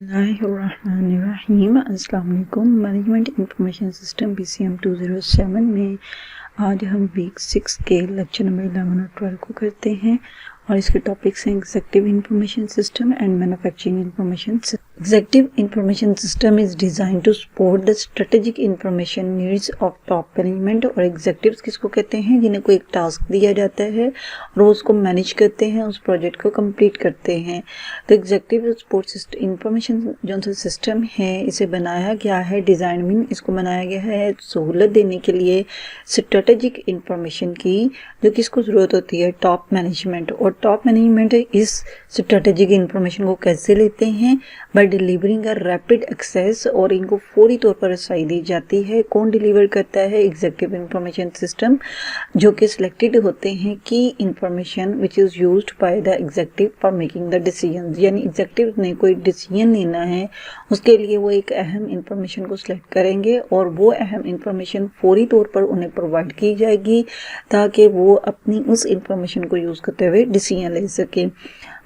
बिस्मिल्लाहिर्रहमानिर्रहीम। अस्सलाम वालेकुम। मैनेजमेंट इंफॉर्मेशन सिस्टम BCM 207 में आज हम वीक 6 के लेक्चर नंबर 11 और 12 को करते हैं और इसके टॉपिक्स हैं executive information system and manufacturing information system. Executive information system is design to support the strategic information needs of top management. और एग्जीक्यूटिव्स किसको कहते हैं? जिन्हें कोई एक टास्क दिया जाता है और वो उसको मैनेज करते हैं, उस प्रोजेक्ट को कंप्लीट करते हैं। तो एग्जीक्यूटिव सपोर्ट इंफॉर्मेशन जो सा सिस्टम है इसे बनाया गया है, डिज़ाइन मीन इसको बनाया गया है सहूलत देने के लिए स्ट्रेटेजिक इंफॉर्मेशन की, जो किसको ज़रूरत होती है? Top management. और टॉप मैनेजमेंट इस स्ट्रेटेजिक इंफॉर्मेशन को कैसे लेते हैं? By delivering a rapid access, और इनको फौरी तौर पर रसाई दी जाती है। कौन डिलीवर करता है? एग्जीक्यूटिव इंफॉर्मेशन सिस्टम, जो कि सिलेक्टेड होते हैं की information which is used by the executive for making the decision. यानी एग्जीक्यूटिव ने कोई डिसीजन लेना है, उसके लिए वो एक अहम इंफॉर्मेशन को सिलेक्ट करेंगे और वो अहम इंफॉर्मेशन फौरी तौर पर उन्हें प्रोवाइड की जाएगी ताकि वो अपनी उस इंफॉर्मेशन को यूज़ करते हुए डिसीजन ले सके।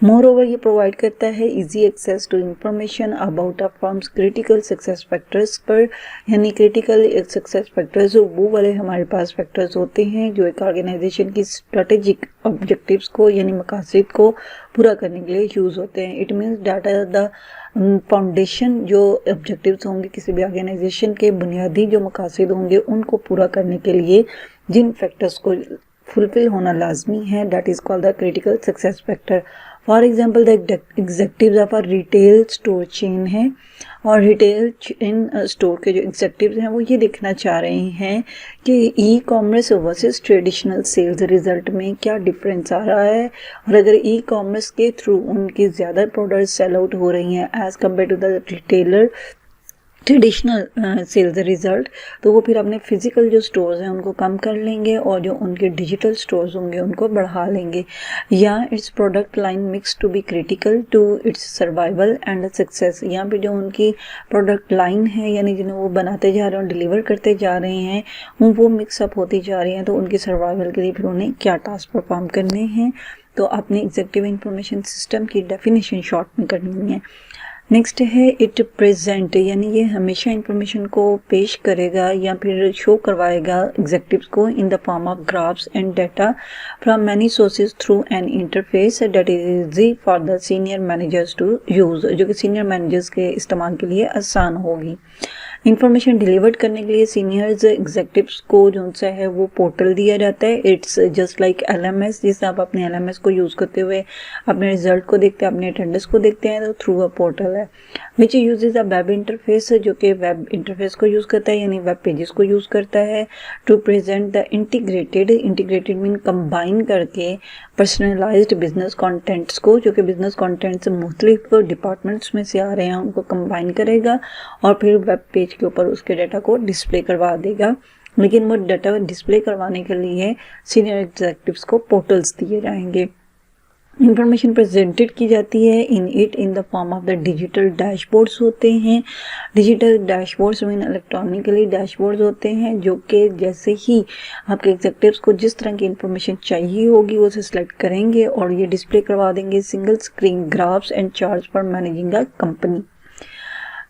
मोर ओवर ये प्रोवाइड करता है easy access to information about a firm's critical success factors पर। यानी क्रिटिकल सक्सेस फैक्टर्स वो वाले हमारे पास फैक्टर्स होते हैं जो एक ऑर्गेनाइजेशन की स्ट्रेटेजिक ऑब्जेक्टिव्स को यानी मकासद को पूरा करने के लिए यूज़ होते हैं। It means data the foundation, जो ऑब्जेक्टिव्स होंगे किसी भी ऑर्गेनाइजेशन के बुनियादी जो मकासद होंगे उनको पूरा करने के लिए जिन फैक्टर्स को फुलफिल होना लाजमी है, that is called the critical success factor. For example the executives of a retail store chain है, और रिटेल चेन स्टोर के जो एग्जीक्यूटिव्स हैं वो ये देखना चाह रहे हैं कि e commerce versus traditional sales result में क्या डिफरेंस आ रहा है, और अगर ई कॉमर्स के थ्रू उनकी ज़्यादा प्रोडक्ट सेल आउट हो रही हैं as compare to the retailer traditional sales result, तो वो फिर अपने फिजिकल जो स्टोर्स हैं उनको कम कर लेंगे और जो उनके डिजिटल स्टोर्स होंगे उनको बढ़ा लेंगे। या its product line mix to be critical to its survival and success. यहाँ पे जो उनकी प्रोडक्ट लाइन है यानी जिन्हें वो बनाते जा रहे हैं और डिलीवर करते जा रहे हैं वो मिक्सअप होती जा रही हैं, तो उनकी सर्वाइवल के लिए फिर उन्हें क्या टास्क परफॉर्म करने हैं, तो अपने एग्जीक्यूटिव इंफॉर्मेशन सिस्टम की डेफिनेशन शॉर्ट में करनी है। नेक्स्ट है इट प्रेजेंट, यानी ये हमेशा इंफॉर्मेशन को पेश करेगा या फिर शो करवाएगा एग्जीक्यूटिव्स को in the form of graphs and data from many sources through an interface that is easy for the senior managers to use, जो कि सीनियर मैनेजर्स के इस्तेमाल के लिए आसान होगी। इंफॉर्मेशन डिलीवर्ड करने के लिए सीनियर्स एग्जीक्यूटिव्स को जो सा है वो पोर्टल दिया जाता है। इट्स जस्ट लाइक LMS, जिससे आप अपने LMS को यूज़ करते हुए अपने रिजल्ट को देखते हैं, अपने अटेंडेंस को देखते हैं, तो थ्रू अ पोर्टल है विच यूजेज अ वेब इंटरफेस, जो कि वेब इंटरफेस को यूज़ करता है यानी वेब पेजेस को यूज़ करता है to present the integrated mean combine करके पर्सनलाइज्ड बिजनेस कॉन्टेंट्स को, जो कि बिजनेस कॉन्टेंट्स मुख्तलिफ डिपार्टमेंट्स में से आ रहे हैं उनको कंबाइन करेगा और फिर वेब पेज के ऊपर उसके डाटा को डिस्प्ले करवा देगा। लेकिन वो डाटा डिस्प्ले करवाने के लिए सीनियर एग्जीक्यूटिव्स को पोर्टल्स दिए जाएंगे। इंफॉर्मेशन प्रेजेंटेड की जाती है इन the form of the digital dashboards होते हैं। Digital dashboards mean electronically dashboards होते हैं, जो कि जैसे ही आपके एग्जीक्यूटिव्स को जिस तरह की इंफॉर्मेशन चाहिए होगी वो उसे सिलेक्ट करेंगे और ये डिस्प्ले करवा देंगे single screen graphs and charts for managing a company.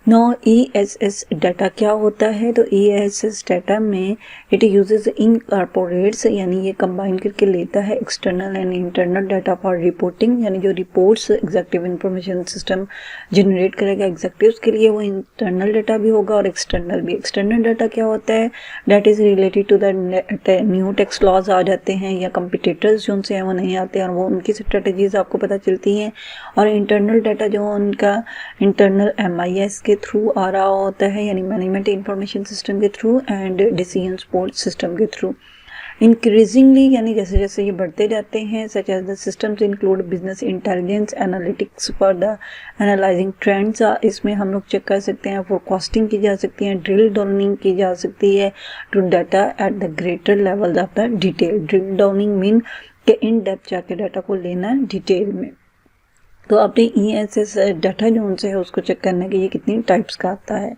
No ESS data क्या होता है? तो ESS डाटा में इट यूजेस इनकॉर्पोरेट्स, यानी ये कंबाइन करके लेता है external and internal data for reporting, यानी जो reports executive information system generate करेगा एग्जीक्यूटिव्स के लिए वो इंटरनल डाटा भी होगा और एक्सटर्नल भी। एक्सटर्नल डाटा क्या होता है? Data is related to the new tax laws आ जाते हैं या कंपिटिटर्स जो उनसे हैं वो नहीं आते हैं और वो उनकी स्ट्रेटजीज आपको पता चलती हैं। और इंटरनल डाटा जो उनका इंटरनल MIS के थ्रू आ रहा होता है यानी मैनेजमेंट इंफॉर्मेशन सिस्टम के through and decision support system के थ्रू। इंक्रीजिंगली यानी जैसे जैसे ये बढ़ते जाते हैं such as the systems include business intelligence analytics for the analysing trends. इसमें हम लोग चेक कर सकते हैं, फोरकास्टिंग की जा सकती है, ड्रिल डाउनिंग की जा सकती है to data at the greater level of the detail. Drill downing mean के इन डेप्थ जाके डाटा को लेना डिटेल में। तो अपने ESS डाटा जो उनसे है उसको चेक करने के ये कितनी टाइप्स का आता है।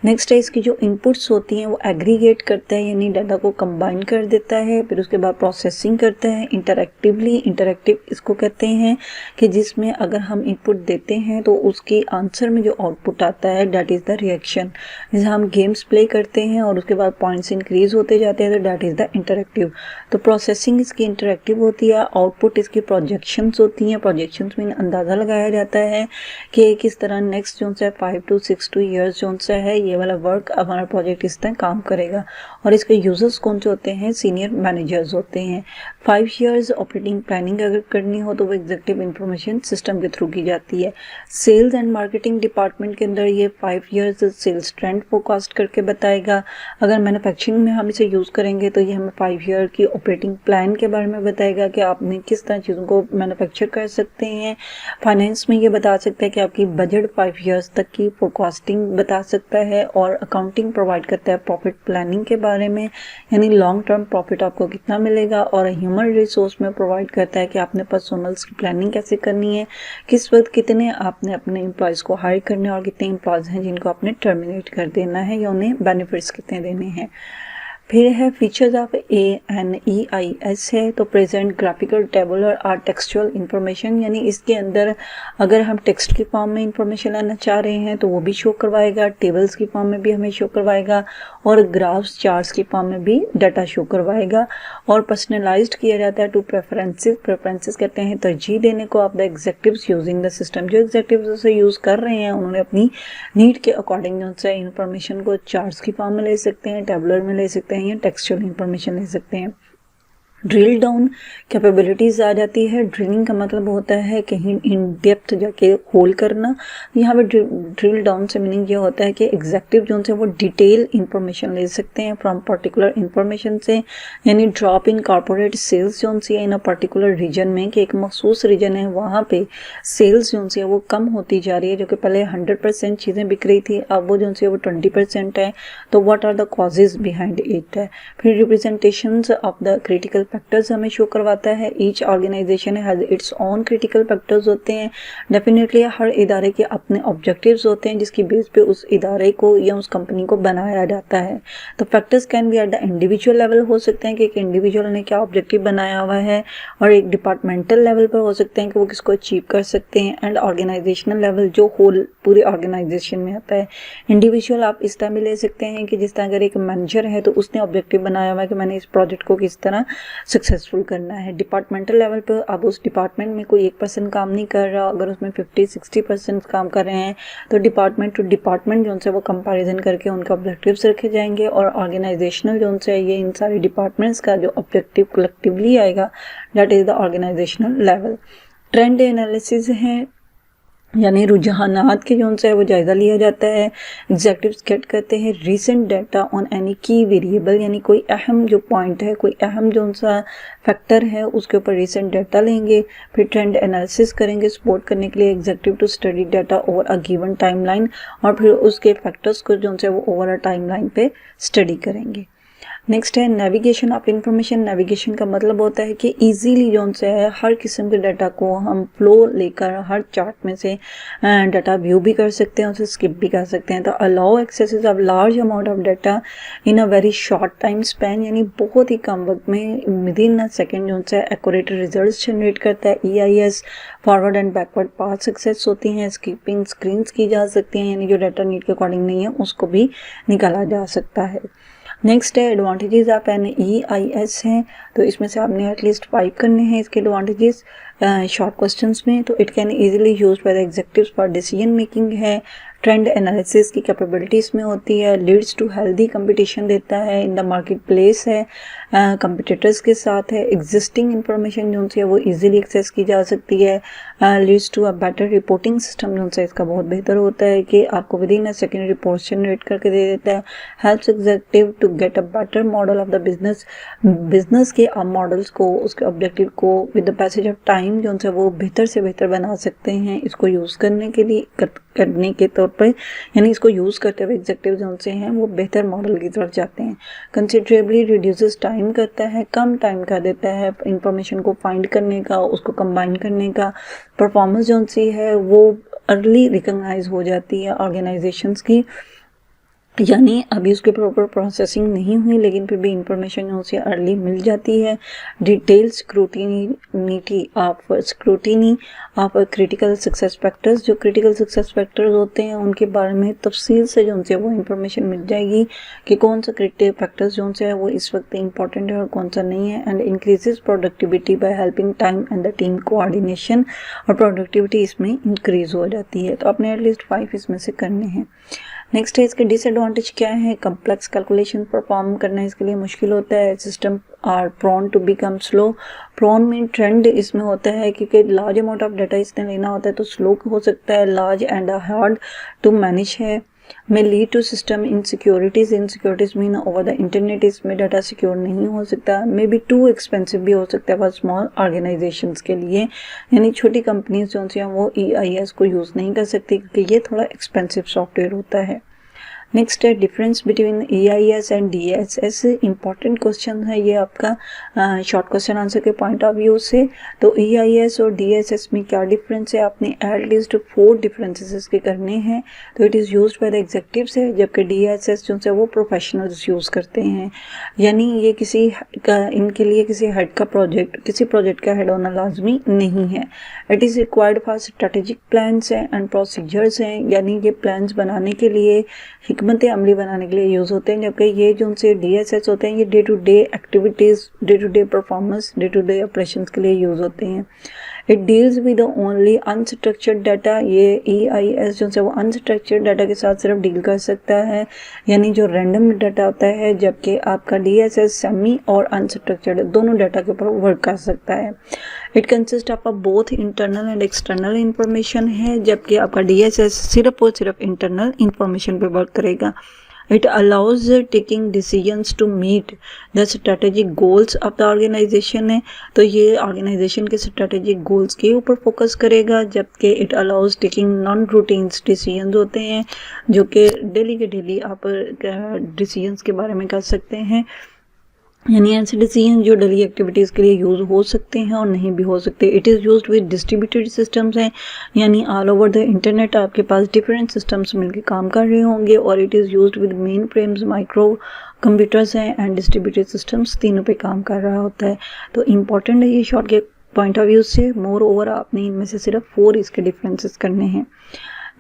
नेक्स्ट है इसकी जो इनपुट्स होती हैं वो एग्रीगेट करता है, यानी डाटा को कंबाइन कर देता है, फिर उसके बाद प्रोसेसिंग करता है इंटरैक्टिवली। इंटरैक्टिव इसको कहते हैं कि जिसमें अगर हम इनपुट देते हैं तो उसकी आंसर में जो आउटपुट आता है दैट इज़ द रिएक्शन। जैसे हम गेम्स प्ले करते हैं और उसके बाद पॉइंट्स इंक्रीज होते जाते हैं तो दैट इज़ द इंटरैक्टिव। तो प्रोसेसिंग इसकी इंटरैक्टिव होती है, आउटपुट इसकी प्रोजेक्शंस होती हैं। प्रोजेक्शंस में अंदाज़ा लगाया जाता है कि किस तरह नेक्स्ट जो सा 5 to 6 ईयर्स जो सा है ये वाला वर्क हमारा प्रोजेक्ट इस तरह काम करेगा। और इसके यूजर्स कौन से होते हैं? सीनियर मैनेजर्स होते हैं। 5 ईयर्स ऑपरेटिंग प्लानिंग अगर करनी हो तो वो एग्जीक्यूटिव इंफॉर्मेशन सिस्टम के थ्रू की जाती है। सेल्स एंड मार्केटिंग डिपार्टमेंट के अंदर ये 5 ईयर्स सेल्स ट्रेंड फोरकास्ट करके बताएगा। अगर मैन्युफैक्चरिंग में हम इसे यूज़ करेंगे तो ये हमें 5 ईयर की ऑपरेटिंग प्लान के बारे में बताएगा कि आपने किस तरह चीज़ों को मैन्युफैक्चर कर सकते हैं। फाइनेंस में ये बता सकता है कि आपकी बजट 5 ईयर्स तक की फोरकास्टिंग बता सकता है। और अकाउंटिंग प्रोवाइड करता है प्रॉफिट प्लानिंग के बारे में, यानी लॉन्ग टर्म प्रॉफिट आपको कितना मिलेगा। और ह्यूमन रिसोर्स में प्रोवाइड करता है कि आपने पर्सनल्स की प्लानिंग कैसे करनी है, किस वक्त कितने आपने अपने एम्प्लॉयज़ को हायर करने और कितने एम्प्लॉयज़ हैं जिनको आपने टर्मिनेट कर देना है या उन्हें बेनिफिट्स कितने देने हैं। फिर है फीचर्स ऑफ ANEIS है तो प्रेजेंट ग्राफिकल टेबुलर और टेक्सचुअल इंफॉर्मेशन, यानी इसके अंदर अगर हम टेक्स्ट की फॉर्म में इंफॉर्मेशन लाना चाह रहे हैं तो वो भी शो करवाएगा, टेबल्स की फॉर्म में भी हमें शो करवाएगा और ग्राफ्स चार्ट्स की फॉर्म में भी डाटा शो करवाएगा। और पर्सनलाइज्ड किया जाता है टू प्रेफरेंसेस। प्रेफरेंसेस कहते हैं तरजीह देने को of the executives using the system. जो एग्जीक्यूटिव्स उसे यूज़ कर रहे हैं उन्होंने अपनी नीड के अकॉर्डिंग जो है इंफॉर्मेशन को चार्ट्स की फॉर्म में ले सकते हैं, टेबुलर में ले सकते हैं या टेक्सचुअल इंफॉर्मेशन ले सकते हैं। ड्रिल डाउन कैपेबिलिटीज़ आ जाती है। ड्रिलिंग का मतलब होता है कहीं इन डेप्थ जाके होल करना। यहाँ पे ड्रिल डाउन से मीनिंग ये होता है कि एग्जेक्टिव जो से वो डिटेल इंफॉर्मेशन ले सकते हैं फ्रॉम पर्टिकुलर इंफॉर्मेशन से, यानी ड्रॉप इन कॉर्पोरेट सेल्स जो सी है इन अ पर्टिकुलर रीजन में, कि एक मखसूस रीजन है वहाँ पे सेल्स जो सी है वो कम होती जा रही है। जो कि पहले 100% चीज़ें बिक रही थी, अब वो जो सी है वो 20% है। तो what are the causes behind it है। फिर representations of the critical factors हमें शो करवाता है। Each organisation has its own critical factors होते हैं। डेफिनेटली हर इदारे के अपने ऑब्जेक्टिव्स होते हैं जिसकी बेस पे उस इदारे को या उस कंपनी को बनाया जाता है। तो factors can be at the individual level, हो सकते हैं कि एक इंडिविजुअल ने क्या ऑब्जेक्टिव बनाया हुआ है, और एक डिपार्टमेंटल लेवल पर हो सकते हैं कि वो किसको अचीव कर सकते हैं, एंड ऑर्गेनाइजेशनल लेवल जो होल पूरे ऑर्गेनाइजेशन में आता है। इंडिविजुअल आप इस तरह भी ले सकते हैं कि जिस तरह अगर एक मैनेजर है तो उसने ऑब्जेक्टिव बनाया हुआ है कि मैंने इस प्रोजेक्ट को किस तरह सक्सेसफुल करना है। डिपार्टमेंटल लेवल पर अब उस डिपार्टमेंट में कोई एक पर्सन काम नहीं कर रहा, अगर उसमें 50-60% काम कर रहे हैं तो डिपार्टमेंट टू डिपार्टमेंट जो है वो कंपैरिजन करके उनके ऑब्जेक्टिव्स रखे जाएंगे। और ऑर्गेनाइजेशनल जो है ये इन सारे डिपार्टमेंट्स का जो ऑब्जेक्टिव कलेक्टिवली आएगा that is the organisational level. Trend analysis है, यानी रुझानात के जो है वो जायज़ा लिया जाता है। एग्जेक्टिव्स गेट करते हैं रीसेंट डाटा ऑन एनी की वेरिएबल, यानी कोई अहम जो पॉइंट है, कोई अहम जो सा फैक्टर है उसके ऊपर रीसेंट डाटा लेंगे। फिर ट्रेंड एनालिसिस करेंगे सपोर्ट करने के लिए executive to study data over a given timeline, और फिर उसके फैक्टर्स को जो है वो ओवर अ टाइमलाइन पे स्टडी करेंगे। नेक्स्ट है नेविगेशन ऑफ इंफॉर्मेशन। नेविगेशन का मतलब होता है कि इजीली जो से है हर किस्म के डाटा को हम फ्लो लेकर हर चार्ट में से डाटा व्यू भी कर सकते हैं, उसे स्किप भी कर सकते हैं। तो allow access of large amount of data in a very short time span, यानी बहुत ही कम वक्त में विद इन अ सेकेंड जो से एक्यूरेट रिजल्ट्स जनरेट करता है। EIS forward and backward path success होती हैं। स्किपिंग स्क्रीन्स की जा सकती हैं, यानी जो डाटा नीड के अकॉर्डिंग नहीं है उसको भी निकाला जा सकता है। नेक्स्ट है एडवांटेजेस ऑफ NEIS हैं, तो इसमें से आपने एटलीस्ट 5 करने हैं इसके एडवांटेजेस शॉर्ट क्वेश्चंस में। तो it can easily use by the executives for decision making है। ट्रेंड एनालिसिस की कैपेबिलिटीज़ में होती है। लीड्स टू हेल्दी कंपटीशन देता है इन द मार्केट प्लेस है, कंपिटिटर्स के साथ है। एग्जिस्टिंग इंफॉर्मेशन जो है वो इजीली एक्सेस की जा सकती है। Leads to a better reporting system जो है इसका बहुत बेहतर होता है कि आपको within a second report generate करके दे देता है। Helps executive to get a better model of the business के मॉडल्स को, उसके ऑब्जेक्टिव को with the passage of time जो है वो बेहतर से बेहतर बना सकते हैं इसको यूज़ करने के लिए करने के तौर पर, यानी इसको यूज़ करते हुए एग्जीक्यूटिव जो से हैं वो बेहतर मॉडल की तरफ जाते हैं। कंसिडरेबली रिड्यूसेस टाइम करता है, कम टाइम का देता है इंफॉर्मेशन को फाइंड करने का, उसको कंबाइन करने का, परफॉर्मेंस जो सी है वो अर्ली रिकग्नाइज हो जाती है ऑर्गेनाइजेशंस की, यानी अभी उसके प्रॉपर प्रोसेसिंग नहीं हुई लेकिन फिर भी इंफॉर्मेशन उसे अर्ली मिल जाती है। Detail scrutiny of critical success factors, जो क्रिटिकल सक्सेस फैक्टर्स होते हैं उनके बारे में तफसील से जो उनसे वो इंफॉर्मेशन मिल जाएगी कि कौन सा क्रिटिकल फैक्टर्स जो उनसे है वो इस वक्त इंपॉर्टेंट है और कौन सा नहीं है। And increases productivity by helping time and the team coordination, और प्रोडक्टिविटी इसमें इंक्रीज हो जाती है। तो आपने एटलीस्ट 5 इसमें से करने हैं। नेक्स्ट है इसके डिसएडवांटेज क्या है। कम्प्लेक्स कैलकुलेशन परफॉर्म करना इसके लिए मुश्किल होता है। System are prone to become slow. Prone में ट्रेंड इसमें होता है क्योंकि लार्ज अमाउंट ऑफ डाटा इसने लेना होता है तो स्लो हो सकता है। Large and hard to manage है। may lead to system insecurities mean over the internet, इसमें डाटा सिक्योर नहीं हो सकता। मे बी टू एक्सपेंसिव भी हो सकता है फॉर स्मॉल ऑर्गेनाइजेशंस के लिए, यानी छोटी कंपनीज जो हैं वो EIS को यूज़ नहीं कर सकती क्योंकि ये थोड़ा एक्सपेंसिव सॉफ्टवेयर होता है। नेक्स्ट है difference between EIS and DSS। Important question है ये आपका शॉर्ट क्वेश्चन आंसर के पॉइंट ऑफ व्यू से। तो EIS और DSS में क्या डिफरेंस है, आपने एटलीस्ट 4 डिफरेंसेस इसके करने हैं। तो it is used by the executives है, जबकि DSS जो है वो प्रोफेशनल्स यूज़ करते हैं, यानी ये किसी का इनके लिए किसी हेड का किसी प्रोजेक्ट का हेड होना लाजमी नहीं है। It is required for strategic plans and procedures हैं, यानी ये प्लान्स बनाने के लिए, हिकमत अमली बनाने के लिए यूज़ होते हैं, जबकि ये जो उनसे DSS होते हैं ये day to day activities, day to day performance, day to day operations के लिए यूज़ होते हैं। It deals with only unstructured data. ये EIS जो है वो अनस्ट्रक्चर्ड डाटा के साथ सिर्फ डील कर सकता है, यानी जो रैंडम डाटा होता है, जबकि आपका DSS सेमी और अनस्ट्रक्चर्ड दोनों डाटा के ऊपर वर्क कर सकता है। It consist of both internal and external information है, जबकि आपका DSS सिर्फ और सिर्फ इंटरनल इंफॉर्मेशन पे वर्क करेगा। It allows taking decisions to meet the strategic goals of the organization है, तो ये ऑर्गेनाइजेशन के strategic goals के ऊपर फोकस करेगा, जबकि it allows taking non-routine decisions होते हैं जो कि डेली के डेली आप डिसीजंस के बारे में कर सकते हैं, यानी ऐसे डिसीजन जो डेली एक्टिविटीज़ के लिए यूज़ हो सकते हैं और नहीं भी हो सकते। It is used with distributed systems हैं, यानी ऑल ओवर द इंटरनेट आपके पास डिफरेंट सिस्टम्स मिलकर काम कर रहे होंगे। और it is used with main frames, micro computers हैं एंड डिस्ट्रीब्यूटेड सिस्टम्स, तीनों पे काम कर रहा होता है। तो इम्पॉर्टेंट है ये शॉर्ट के पॉइंट ऑफ व्यू से। मोर ओवर आपने इनमें से सिर्फ 4 इसके डिफरेंसेस करने हैं।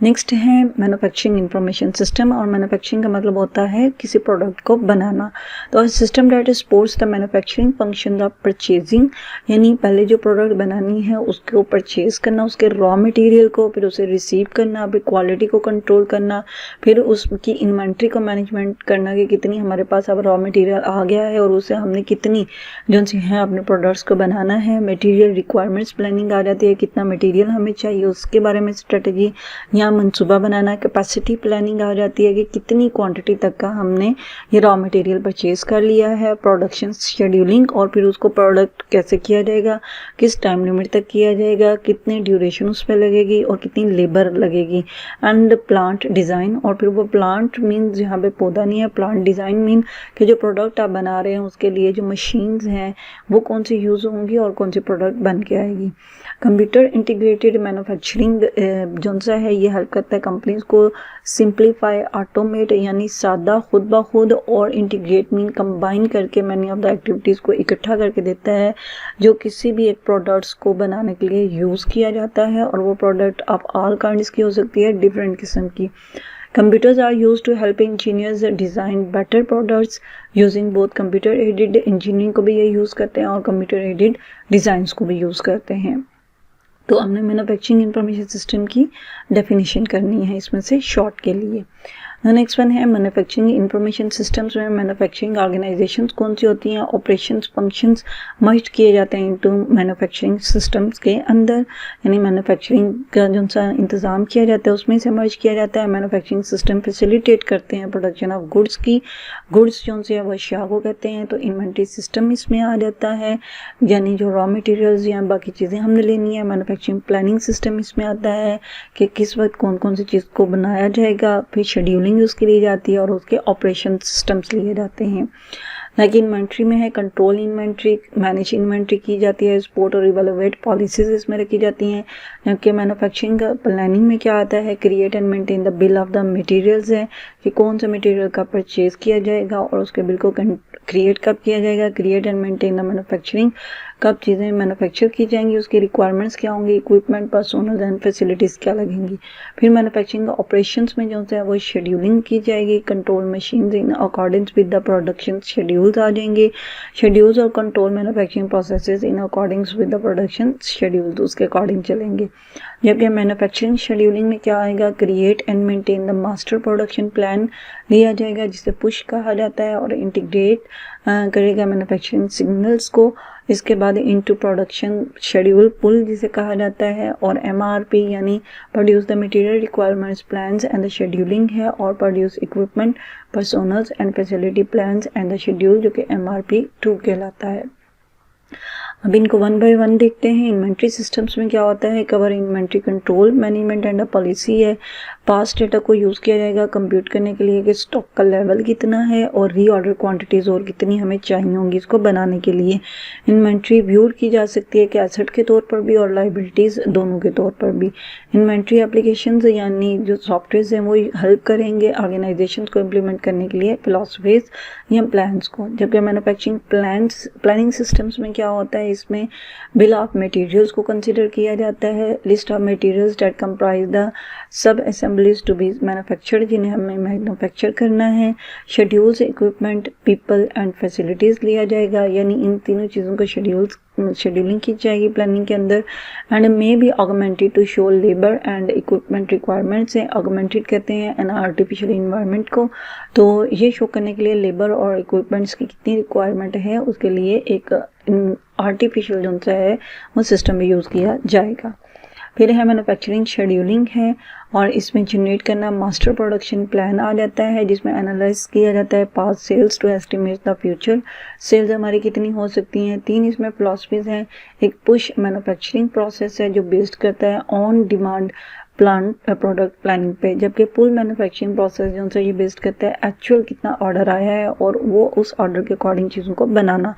नेक्स्ट है मैन्युफैक्चरिंग इंफॉर्मेशन सिस्टम, और मैन्युफैक्चरिंग का मतलब होता है किसी प्रोडक्ट को बनाना। तो system that supports the manufacturing function of purchasing, यानी पहले जो प्रोडक्ट बनानी है उसको परचेज करना, उसके रॉ मटेरियल को, फिर उसे रिसीव करना, फिर क्वालिटी को कंट्रोल करना, फिर उसकी इन्वेंट्री को मैनेजमेंट करना कि कितनी हमारे पास अब रॉ मटेरियल आ गया है और उसे हमने कितनी जो है अपने प्रोडक्ट्स को बनाना है। मटेरियल रिक्वायरमेंट्स प्लानिंग आ जाती है, कितना मटेरियल हमें चाहिए उसके बारे में स्ट्रेटजी या मंसूबा बनाना। कैपेसिटी प्लानिंग आ जाती है कि कितनी क्वांटिटी तक का हमने ये रॉ मटेरियल परचेज कर लिया है। प्रोडक्शन शेड्यूलिंग, और फिर उसको प्रोडक्ट कैसे किया जाएगा, किस टाइम लिमिट तक किया जाएगा, कितनी ड्यूरेशन उस पर लगेगी और कितनी लेबर लगेगी। एंड प्लांट डिज़ाइन, और फिर वो प्लांट मीन्स यहाँ पे पौधा नहीं है, प्लांट डिज़ाइन मीन कि जो प्रोडक्ट आप बना रहे हैं उसके लिए जो मशीन्स हैं वो कौन सी यूज़ होंगी और कौन सी प्रोडक्ट बन के आएगी। कंप्यूटर इंटीग्रेटेड मैन्युफैक्चरिंग जो सा है ये हेल्प करता है कंपनीज को सिंप्लीफाई, ऑटोमेट, यानी सादा, खुद ब खुद, और इंटीग्रेट मीन कंबाइन करके मैनी ऑफ द एक्टिविटीज़ को इकट्ठा करके देता है जो किसी भी एक प्रोडक्ट्स को बनाने के लिए यूज़ किया जाता है। और वो प्रोडक्ट ऑफ ऑल काइंड्स की हो सकती है, डिफरेंट किस्म की। Computers are used to help engineers design better products using both computer aided engineering को भी ये यूज़ करते हैं और computer aided designs को भी यूज़ करते हैं। तो हमने मैन्युफैक्चरिंग इंफॉर्मेशन सिस्टम की डेफिनेशन करनी है इसमें से शॉर्ट के लिए। नेक्स्ट वन है मैन्युफैक्चरिंग इंफॉर्मेशन सिस्टम्स में मैन्युफैक्चरिंग ऑर्गेनाइजेशंस कौन सी होती हैं, ऑपरेशंस फंक्शंस मर्ज किए जाते हैं इनटू मैन्युफैक्चरिंग सिस्टम्स के अंदर, यानी मैन्युफैक्चरिंग का जो सा इंतज़ाम किया जाता है उसमें से मर्ज किया जाता है। मैन्युफैक्चरिंग सिस्टम फैसिलिटेट करते हैं प्रोडक्शन ऑफ गुड्स की, गुड्स जो से वो अशिया को कहते हैं। तो इन्वेंट्री सिस्टम इसमें आ जाता है, यानी जो रॉ मटेरियल्स या बाकी चीज़ें हमने लेनी है। मैन्युफैक्चरिंग प्लानिंग सिस्टम इसमें आता है कि किस वक्त कौन कौन सी चीज़ को बनाया जाएगा, फिर शेड्यूलिंग उसकी ली जाती है और उसके ऑपरेशन सिस्टम्स लिए जाते हैं। लाइक इन्वेंट्री में है कंट्रोल इन्वेंट्री, मैनेज इन्वेंट्री की जाती है, सपोर्ट और इवेलुएट पॉलिसीज इसमें रखी जाती हैं। जबकि मैन्युफैक्चरिंग प्लानिंग में क्या आता है, create and maintain the bill of the materials है कि कौन सा मटेरियल का परचेज किया जाएगा और उसके बिल को क्रिएट कब किया जाएगा, create and maintain the manufacturing, कब चीज़ें मैन्युफैक्चर की जाएंगी, उसकी रिक्वायरमेंट्स क्या होंगी, इक्विपमेंट, पर्सोनल एंड फैसिलिटीज़ क्या लगेंगी। फिर मैन्युफैक्चरिंग ऑपरेशंस में जो है वो शेड्यूलिंग की जाएगी, control machines in accordance with the production schedules आ जाएंगे, शेड्यूल्स और control manufacturing processes in accordance with the production schedules उसके अकॉर्डिंग चलेंगे। जबकि मैन्युफैक्चरिंग शेड्यूलिंग में क्या आएगा, create and maintain the master production plan लिया जाएगा जिसे पुश कहा जाता है और इंटीग्रेट करेगा मैन्युफैक्चरिंग सिग्नल्स को। इसके बाद इनटू प्रोडक्शन शेड्यूल पुल जिसे कहा जाता है, और MRP यानी produce the material requirements plans and the scheduling है, और produce equipment, personnels and facility plans and the schedule जो कि MRP 2 कहलाता है। अब इनको वन बाय वन देखते हैं। इन्वेंट्री सिस्टम्स में क्या होता है, cover inventory control management and policy है। पास्ट डेटा को यूज़ किया जाएगा कंप्यूट करने के लिए कि स्टॉक का लेवल कितना है और रीऑर्डर क्वांटिटीज़ और कितनी हमें चाहिए होंगी इसको बनाने के लिए। इन्वेंट्री व्यूड की जा सकती है कि एसेट के तौर पर भी और लाइबिलिटीज़ दोनों के तौर पर भी। इन्वेंट्री एप्लीकेशंस यानी जो सॉफ्टवेयर हैं वो हेल्प करेंगे ऑर्गेनाइजेशन को इम्प्लीमेंट करने के लिए फिलॉसफीज या प्लान्स को। जबकि मैन्युफैक्चरिंग प्लानिंग सिस्टम्स में क्या होता है, इसमें बिल ऑफ मटेरियल्स को कंसिडर किया जाता है, list of materials that comprise the sub assemblies to be manufactured जिन्हें हमें मैन्युफैक्चर करना है, schedules, equipment, people and facilities लिया जाएगा। यानी इन तीनों चीज़ों को शेड्यूलिंग की जाएगी प्लानिंग के अंदर। And may be augmented to show labour and equipment requirements हैं। ऑगमेंटेड कहते हैं एन आर्टिफिशियल इन्वायरमेंट को, तो ये शो करने के लिए लेबर और इक्विपमेंट्स की कितनी रिक्वायरमेंट है उसके लिए एक आर्टिफिशियल जो सा है वो सिस्टम भी यूज़ किया जाएगा। फिर है मैन्युफैक्चरिंग शेड्यूलिंग है, और इसमें जनरेट करना मास्टर प्रोडक्शन प्लान आ जाता है जिसमें एनालाइज किया जाता है past sales to estimate the future sales हमारी कितनी हो सकती हैं। 3 इसमें फिलॉसफीज हैं। एक पुश मैन्युफैक्चरिंग प्रोसेस है जो बेस्ड करता है ऑन डिमांड प्रोडक्ट प्लानिंग पे, जबकि पुल मैन्युफैक्चरिंग प्रोसेस जो है ये बेस्ड करता है एक्चुअल कितना ऑर्डर आया है और वो उस ऑर्डर के अकॉर्डिंग चीज़ों को बनाना।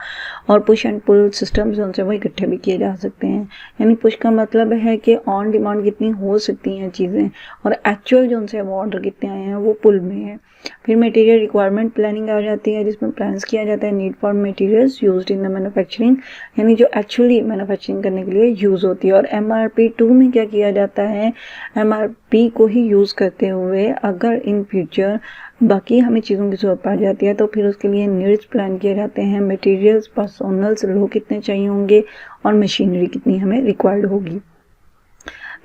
और पुश एंड पुल सिस्टम जो है वो इकट्ठे भी किए जा सकते हैं। यानी पुश का मतलब है कि ऑन डिमांड कितनी हो सकती हैं चीज़ें और एक्चुअल जो है वो ऑर्डर कितने आए हैं वो पुल में है। फिर मटेरियल रिक्वायरमेंट प्लानिंग आ जाती है जिसमें प्लान्स किया जाता है need for materials used in the manufacturing, यानी जो एक्चुअली मैन्युफैक्चरिंग करने के लिए यूज़ होती है। और MRP 2 में क्या किया जाता है, MRP को ही यूज़ करते हुए अगर इन फ्यूचर बाकी हमें चीज़ों की ज़रूरत पड़ जाती है तो फिर उसके लिए नीड्स प्लान किए जाते हैं, मटेरियल्स, पर्सोनल्स, लोग कितने चाहिए होंगे और मशीनरी कितनी हमें रिक्वायर्ड होगी।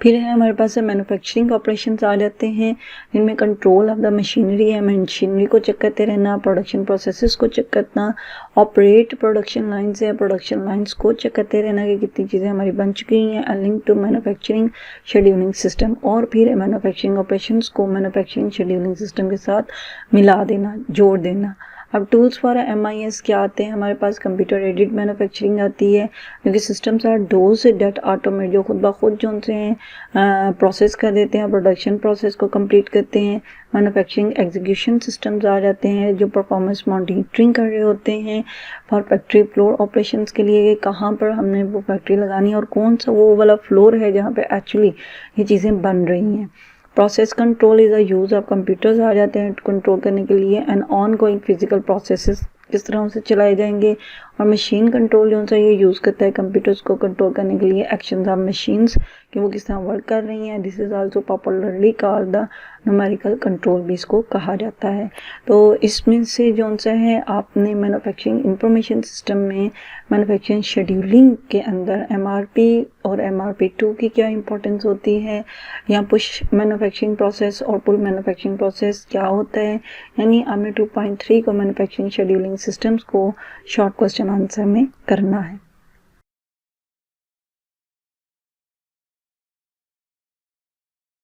फिर है हमारे पास मैन्युफैक्चरिंग ऑपरेशंस आ जाते हैं जिनमें कंट्रोल ऑफ द मशीनरी है, मशीनरी को चेक करते रहना, प्रोडक्शन प्रोसेसेस को चेक करना, ऑपरेट प्रोडक्शन लाइन्स है, प्रोडक्शन लाइन्स को चेक करते रहना कि कितनी चीज़ें हमारी बन चुकी हैं, link to manufacturing scheduling system. और फिर मैन्युफैक्चरिंग ऑपरेशंस को मैन्युफैक्चरिंग शेड्यूलिंग सिस्टम के साथ मिला देना, जोड़ देना। अब टूल्स फॉर MIS क्या आते हैं, हमारे पास कंप्यूटर एडेड मैन्युफैक्चरिंग आती है क्योंकि systems are those that automate जो खुद ब खुद जो उनसे प्रोसेस कर देते हैं, प्रोडक्शन प्रोसेस को कंप्लीट करते हैं। मैन्युफैक्चरिंग एग्जीक्यूशन सिस्टम्स आ जाते हैं जो परफॉर्मेंस मॉनिटरिंग कर रहे होते हैं फॉर फैक्ट्री फ्लोर ऑपरेशंस के लिए, कहाँ पर हमने वो फैक्ट्री लगानी है और कौन सा वो वाला फ्लोर है जहाँ पे एक्चुअली ये चीज़ें बन रही हैं। Process control is a use of computers आ जाते हैं कंट्रोल करने के लिए and ongoing physical processes किस तरह से चलाए जाएंगे। और मशीन कंट्रोल जो है ये यूज़ करता है कंप्यूटर्स को कंट्रोल करने के लिए एक्शंस ऑफ मशीन्स कि वो किस तरह वर्क कर रही हैं। This is also popularly called the numerical control भी इसको कहा जाता है। तो इसमें से जो है आपने मैन्युफैक्चरिंग इंफॉर्मेशन सिस्टम में मैन्युफैक्चरिंग शेड्यूलिंग के अंदर MRP और MRP 2 की क्या इंपॉर्टेंस होती है, या पुश मैन्युफैक्चरिंग प्रोसेस और पुल मैन्युफैक्चरिंग प्रोसेस क्या होता है, यानी आपने 2.3 को मैन्युफैक्चरिंग शेड्यूलिंग सिस्टम्स को शॉर्ट क्वेश्चन आंसर में करना है।